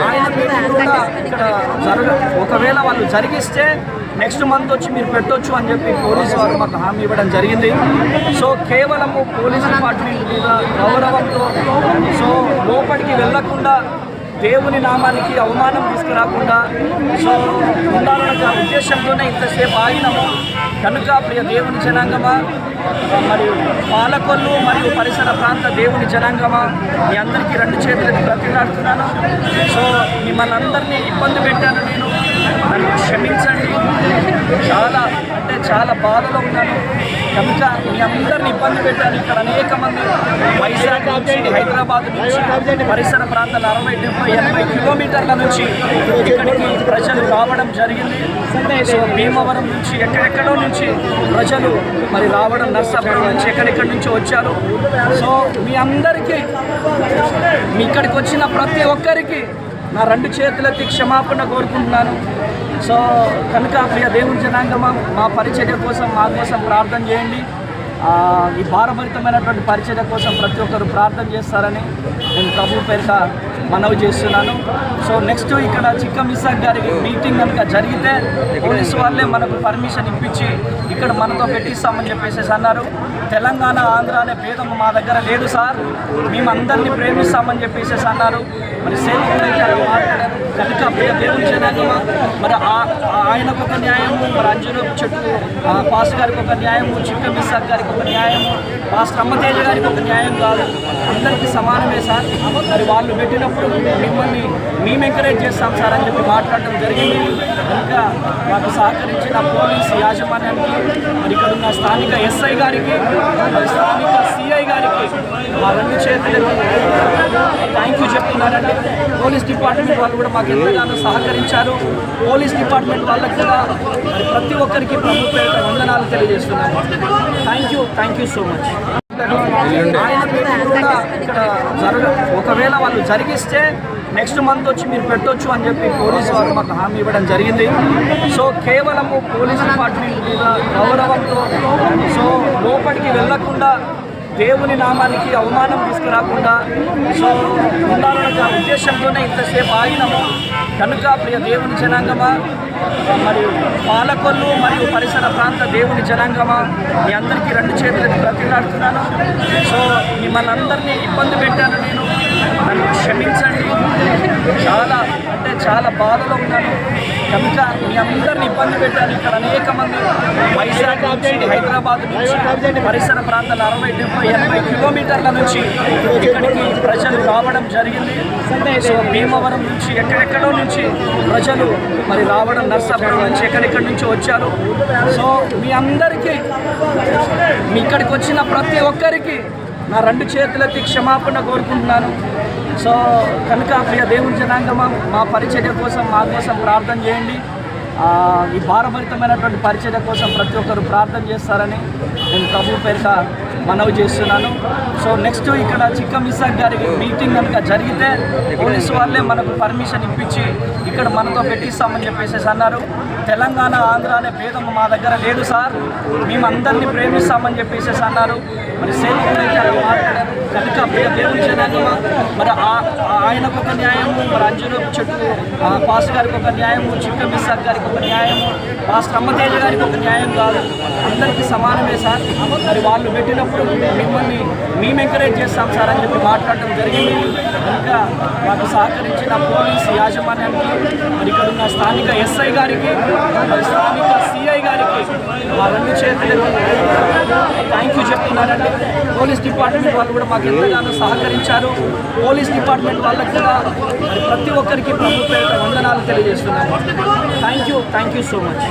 ఆయన కూడా ఇక్కడ ఒకవేళ వాళ్ళు జరిగిస్తే నెక్స్ట్ మంత్ వచ్చి మీరు పెట్టొచ్చు అని చెప్పి పోలీసు వారు మాకు హామీ ఇవ్వడం జరిగింది. సో కేవలము పోలీస్ డిపార్ట్మెంట్ మీద గౌరవంతో సో లోపలికి వెళ్ళకుండా దేవుని నామానికి అవమానం తీసుకురాకుండా సో ఉండాలన్న ఉద్దేశంతోనే ఇంతసేపు ఆగినాము. కనుక ప్రియ దేవుని జనాంగమా, మరియు పాలకొల్లు మరియు పరిసర ప్రాంత దేవుని జనాంగమా, మీ అందరికీ 2 చేతులకి బ్రతిలాడుతున్నాను. సో మిమ్మల్ని అందరినీ ఇబ్బంది పెట్టాను, నేను నన్ను క్షమించండి. చాలా బాధలో ఉన్నాను. కనుక మీ అందరిని ఇబ్బంది పెట్టాను. ఇక్కడ అనేక మంది వైజాగ్ నుంచి, హైదరాబాద్ నుంచి, పరిసర ప్రాంతాల 60, 70, 80 కిలోమీటర్ల నుంచి ఇక్కడికి ప్రజలు రావడం జరిగింది. సో భీమవరం నుంచి ఎక్కడెక్కడో నుంచి ప్రజలు మరి రావడం, నర్సాపురం నుంచి ఎక్కడెక్కడి నుంచి వచ్చారు. సో మీ అందరికీ, మీ ఇక్కడికి వచ్చిన ప్రతి ఒక్కరికి నా 2 చేతులకి క్షమాపణ కోరుకుంటున్నాను. సో కనుక ప్రియ దేవుని జనాంగమా, మా పరిచర్య కోసం, మా కోసం ప్రార్థన చేయండి. ఈ భారభరితమైనటువంటి పరిచర్య కోసం ప్రతి ఒక్కరు ప్రార్థన చేస్తారని నేను ప్రభు పేరిట మనవి చేస్తున్నాను. సో నెక్స్ట్ ఇక్కడ చిక్కం ఇసాక్ గారి మీటింగ్ కనుక జరిగితే పోలీసు వాళ్ళే మనకు పర్మిషన్ ఇప్పించి ఇక్కడ మనతో పెట్టిస్తామని చెప్పేసి అన్నారు. తెలంగాణ, ఆంధ్ర అనే భేదం మా దగ్గర లేదు సార్, మేము అందరినీ ప్రేమిస్తామని చెప్పేసి అన్నారు. మరి సేవకులైతే అలా మాట్లాడారు. కనుక దేవుని జనాంగమా, మరి ఆయనకు ఒక న్యాయము, మరి అంజును చెట్టు పాస్టర్ గారికి ఒక న్యాయము, చిక్కం ఇసాక్ గారికి ఒక న్యాయము, పాస్టర్ అమ్మతేజ గారికి ఒక న్యాయం కాదు, అందరికీ సమానమే సార్. మరి వాళ్ళు పెట్టినప్పుడు మిమ్మల్ని మేము ఎంకరేజ్ చేస్తాం సార్ అని చెప్పి మాట్లాడటం జరిగింది. కనుక మాకు సహకరించిన పోలీసు యాజమాన్యానికి, మరి ఇక్కడ ఉన్న స్థానిక ఎస్ఐ గారికి, మరి స్థానిక సిఐ గారికి మా 2 చేతులకి థ్యాంక్ యూ చెప్తున్నారండి. పోలీస్ డిపార్ట్మెంట్ వాళ్ళు కూడా మాకు ఎంతగానో సహకరించారు. పోలీస్ డిపార్ట్మెంట్ వాళ్ళకి కూడా మరి ప్రతి ఒక్కరికి ప్రభుత్వ పేరిట వందనాలు తెలియజేస్తున్నాము. Thank you so much. ఆయన కూడా ఇక్కడ ఒకవేళ వాళ్ళు జరిగిస్తే నెక్స్ట్ మంత్ వచ్చి మీరు పెట్టొచ్చు అని చెప్పి పోలీసు వారు మాకు హామీ ఇవ్వడం జరిగింది. సో కేవలము పోలీస్ డిపార్ట్మెంట్ మీద గౌరవంతో సో లోపలికి వెళ్ళకుండా దేవుని నామానికి అవమానం తీసుకురాకుండా సో ఉండాలన్న ఉద్దేశంతోనే ఇంతసేపు ఆగినాము. కనుక ప్రియ దేవుని జనాంగమా, మరియు పాలకొల్లు మరియు పరిసర ప్రాంత దేవుని జనాంగమా, మీ అందరికీ 2 చేతులకి బ్రతిలాడుతున్నాను. సో మిమ్మల్ని అందరినీ ఇబ్బంది పెట్టాను, నేను నన్ను క్షమించండి. చాలా బాధలో ఉన్నాను. కనుక మీ అందరిని ఇబ్బంది పెట్టాను. ఇక్కడ అనేక మంది వైజాగ్ నుంచి, హైదరాబాద్ నుంచి, పరిసర ప్రాంతాల 60, 70, 80 కిలోమీటర్ల నుంచి ఇక్కడికి ప్రజలు రావడం జరిగింది. సో భీమవరం నుంచి ఎక్కడెక్కడో నుంచి ప్రజలు మరి రావడం, నర్సాపురం నుంచి ఎక్కడెక్కడి నుంచి వచ్చారు. సో మీ అందరికీ, మీ ఇక్కడికి వచ్చిన ప్రతి ఒక్కరికి నా 2 చేతులకి క్షమాపణ కోరుకుంటున్నాను. సో కనుక ప్రియ దేవుని జనాంగమా, మా పరిచర్య కోసం, మా కోసం ప్రార్థన చేయండి. ఈ భారభరితమైనటువంటి పరిచర్య కోసం ప్రతి ఒక్కరు ప్రార్థన చేస్తారని నేను ప్రభు పేరిట మనవి చేస్తున్నాను. సో నెక్స్ట్ ఇక్కడ చిక్కం ఇసాక్ గారి మీటింగ్ కనుక జరిగితే పోలీసు వాళ్ళే మనకు పర్మిషన్ ఇప్పించి ఇక్కడ మనతో పెట్టిస్తామని చెప్పేసి అన్నారు. తెలంగాణ, ఆంధ్ర అనే భేదం మా దగ్గర లేదు సార్, మేము అందరినీ ప్రేమిస్తామని చెప్పేసి అన్నారు. మరి సేవకులైతే అలా మాట్లాడారు. కనుక దేవుని జనాంగమా, మరి ఆయనకు ఒక న్యాయము, మరి అంజును చెట్టు పాస్టర్ గారికి ఒక న్యాయము, చిక్కం ఇసాక్ గారికి ఒక న్యాయము, పాస్టర్ అమ్మతేజ గారికి ఒక న్యాయం కాదు, అందరికీ సమానమే సార్. మరి వాళ్ళు పెట్టినప్పుడు మిమ్మల్ని మేము ఎంకరేజ్ చేస్తాం సార్ అని చెప్పి మాట్లాడటం జరిగింది. కనుక మాకు సహకరించిన పోలీసు యాజమాన్యానికి, మరి ఇక్కడ ఉన్న స్థానిక ఎస్ఐ గారికి, మరి స్థానిక సిఐ గారికి మా 2 చేతులకి థ్యాంక్ యూ చెప్తున్నారండి. పోలీస్ డిపార్ట్మెంట్ వాళ్ళు కూడా మాకు ఎంతగానో సహకరించారు. పోలీస్ డిపార్ట్మెంట్ వాళ్ళకి కూడా మరి ప్రతి ఒక్కరికి ప్రభుత్వ పేరిట వందనాలు తెలియజేస్తున్నాము. Thank you so much.